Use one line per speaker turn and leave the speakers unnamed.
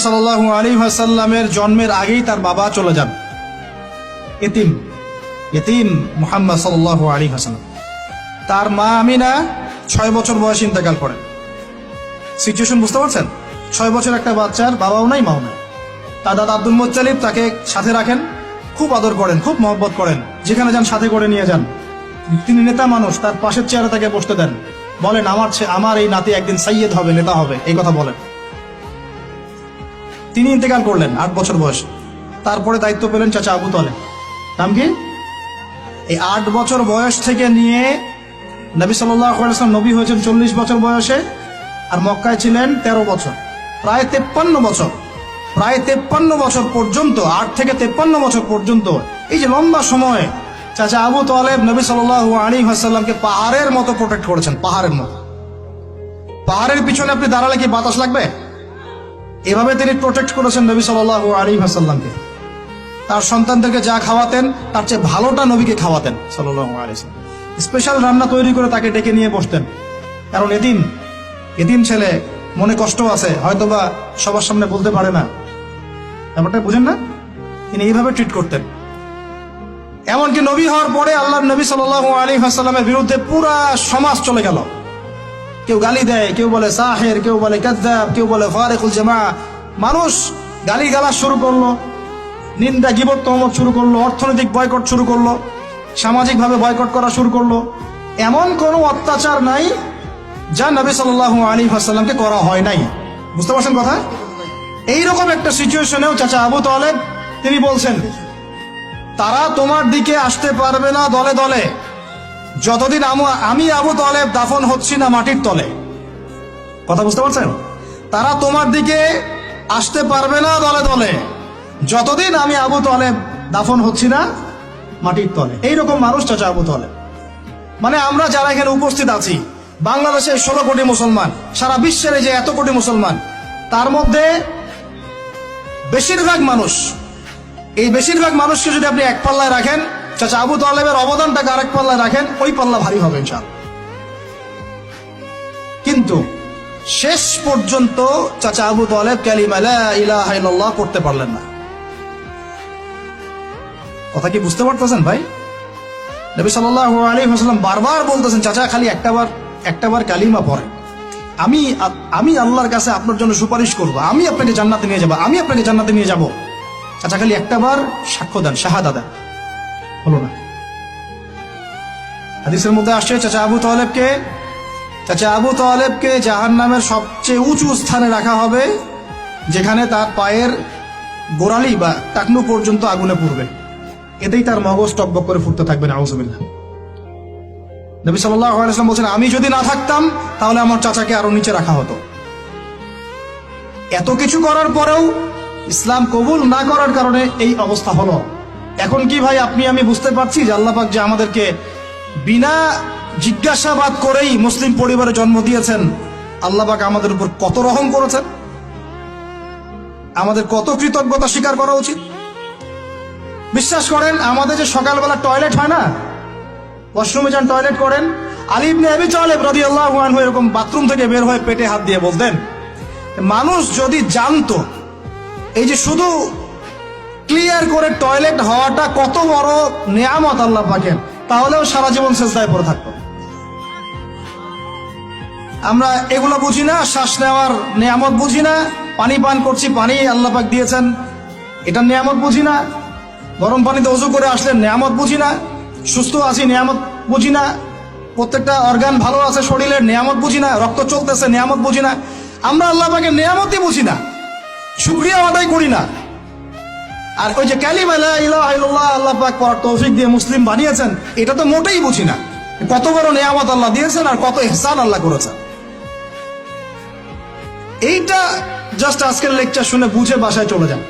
সাল্লাল্লাহু আলাইহি ওয়াসাল্লামের জন্মের আগেই তার বাবা চলে যান, ইতিম মুহাম্মদ সাল্লাল্লাহু আলাইহি ওয়াসাল্লাম। তার মা আমিনা 6 বছর বয়সে ইন্তেকাল করেন। সিচুয়েশন বুঝতে পারছেন? 6 বছর একটা বাচ্চার বাবাও নাই মাও নাই। তার দাদা আব্দুল মুত্তালিব তাকে সাথে রাখেন, খুব আদর করেন, খুব মহব্বত করেন, যেখানে যান সাথে করে নিয়ে যান। তিনি নেতা মানুষ, তার পাশের চেয়ারে তাকে বসতে দেন, বলেন আমার এই নাতি একদিন সাইয়েদ হবে, নেতা হবে, এই কথা বলেন। তিনি ইন্তেকাল করলেন 8 বছর বয়সে। তারপরে দায়িত্ব পেলেন চাচা আবু তালেব। নাম কি? এই 8 বছর বয়স থেকে নিয়ে নবী সাল্লাল্লাহু আলাইহি ওয়াসাল্লাম নবী হয়েছেন 40 বছর বয়সে, আর মক্কায় ছিলেন 13 বছর, প্রায় 53 বছর। প্রায় 53 বছর পর্যন্ত, 8 থেকে 53 বছর পর্যন্ত এই যে লম্বা সময় চাচা আবু তালেব নবী সাল্লাল্লাহু আলাইহি ওয়াসাল্লামকে পাহাড়ের মতো প্রোটেক্ট করেছেন, পাহাড়ের মতো। পাহাড়ের পিছনে আপনি দাঁড়ালে কি বাতাস লাগবে? এভাবে তিনি প্রোটেক্ট করেছেন নবী সাল্লাল্লাহু আলাইহি ওয়াসাল্লামকে। তার সন্তানদেরকে যা খাওয়াতেন তার চেয়ে ভালোটা নবীকে খাওয়াতেন সাল্লাল্লাহু আলাইহি ওয়াসাল্লাম। স্পেশাল রান্না তৈরি করে তাকে ডেকে নিয়ে বসতেন, কারণ এতিম ছেলে, মনে কষ্ট আছে, হয়তোবা সবার সামনে বলতে পারে না, ব্যাপারটা বুঝেন না? তিনি এইভাবে ট্রিট করতেন। এমনকি নবী হওয়ার পরে আল্লাহর নবী সাল্লাল্লাহু আলাইহি ওয়াসাল্লামের বিরুদ্ধে পুরা সমাজ চলে গেল। কেউ গালি দেয়, কেউ বলে সাহের, কেউ বলে কাযযাব, কেউ বলে ফারিকুল জামা। মানুষ গালি গালাজ শুরু করলো, নিন্দা গীবত তহমত শুরু করলো, অর্থনৈতিক বয়কট শুরু করলো, সামাজিকভাবে বয়কট করা শুরু করলো। এমন কোনো অত্যাচার নাই যা নবী সাল্লাল্লাহু আলাইহি ওয়াসাল্লামকে করা হয় নাই। বুঝতে পারছেন কথা? এইরকম একটা সিচুয়েশনেও চাচা আবু তালেব তিনি বলছেন, তারা তোমার দিকে আসতে পারবে না দলে দলে যতদিন আমি আবু তালেব দাফন হচ্ছি না মাটির তলে। কথা বুঝতে পারছেন? তারা তোমার দিকে আসতে পারবে না দলে দলে যতদিন আমি আবু তালেব দাফন হচ্ছি না মাটির তলে। এইরকম মানুষ চাচা আবু তালেব। মানে আমরা যারা এখানে উপস্থিত আছি, বাংলাদেশে 16 কোটি মুসলমান, সারা বিশ্বের যে এত কোটি মুসলমান, তার মধ্যে বেশিরভাগ মানুষকে যদি আপনি এক পাল্লায় রাখেন, চাচা আবু তালেবের অবদানটাকে আরেক পাল্লায় রাখেন, ওই পাল্লা ভারী হবে ইনশাআল্লাহ। কিন্তু শেষ পর্যন্ত চাচা আবু তালেব কালিমা লা ইলাহা ইল্লাল্লাহ করতে পারলেন না। কথা কি বুঝতে পারতেছেন ভাই? নবী সাল্লাল্লাহু আলাইহি ওয়াসাল্লাম বারবার বলতেছেন, চাচা খালি একটাবার কালিমা পড়েন, আমি আল্লাহর কাছে আপনার জন্য সুপারিশ করব, আমি আপনাকে জান্নাতে নিয়ে যাব, চাচা খালি একটাবার সাক্ষ্য দেন, শাহাদা দেন। হলো না। হাদিসের মধ্যে আসছে চাচা আবু তালেবকে জাহান্নামের সবচেয়ে উঁচু স্থানে রাখা হবে, যেখানে তার পায়ের গোড়ালি বা টাকনু পর্যন্ত আগুনে পুড়বে। এতেই তার মগজ টকবক করে ফুটতে থাকবে, নাউযুবিল্লাহ। নবী সাল্লাল্লাহু আলাইহি ওয়াসাল্লাম বলেছেন, আমি যদি না থাকতাম তাহলে আমার চাচাকে আরো নিচে রাখা হতো। এত কিছু করার পরেও ইসলাম কবুল না করার কারণে এই অবস্থা হলো। এখন কি ভাই আপনি আমি বুঝতে পারছি যে আল্লাহ পাক যে আমাদেরকে বিনা জিজ্ঞাসাবাদ করেই মুসলিম পরিবারে জন্ম দিয়েছেন, আল্লাহ পাক আমাদের উপর কত রহম করেছেন, আমাদের কত কৃতজ্ঞতা স্বীকার করা উচিত। বিশ্বাস করেন, আমাদের যে সকালবেলা টয়লেট হয় না, ওয়াশরুমে যান, টয়লেট করেন, আলী ইবনে আবি তালেব রাদিয়াল্লাহু আনহু এরকম বাথরুম থেকে বের হয়ে পেটে হাত দিয়ে বলতেন, মানুষ যদি জানতো এই যে শুধু ক্লিয়ার করে টয়লেট হওয়াটা কত বড় নেয়ামত আল্লাহ পাকের, তাহলেও সারা জীবন সেজদায় পড়ে থাকতো। আমরা এগুলো বুঝি না, শ্বাস নেওয়ার নেয়ামত বুঝি না, পানি পান করছি, পানি আল্লাহ পাক দিয়েছেন, এটা নেয়ামত বুঝি না, গরম পানিতে ওযু করে আসলেন নেয়ামত বুঝি না, সুস্থ আছি নেয়ামত বুঝি না, প্রত্যেকটা অর্গান ভালো আছে শরীরের নেয়ামত বুঝি না, রক্ত চলতেছে নেয়ামত বুঝি না। আমরা আল্লাহ পাকের নেয়ামতই বুঝি না, শুকরিয়া আদায় করি না। আর ওই যে কালিমা লা ইলাহা ইল্লাল্লাহ আল্লাহ পাক পড়ার তৌফিক দিয়ে মুসলিম বানিয়েছেন, এটা তো মোটেই বুঝি না। কত বড় নেয়ামত আল্লাহ দিয়েছেন আর কত ইহসান আল্লাহ করেছেন। এইটা জাস্ট আজকের লেকচার শুনে বুঝে বাসায় চলে যান।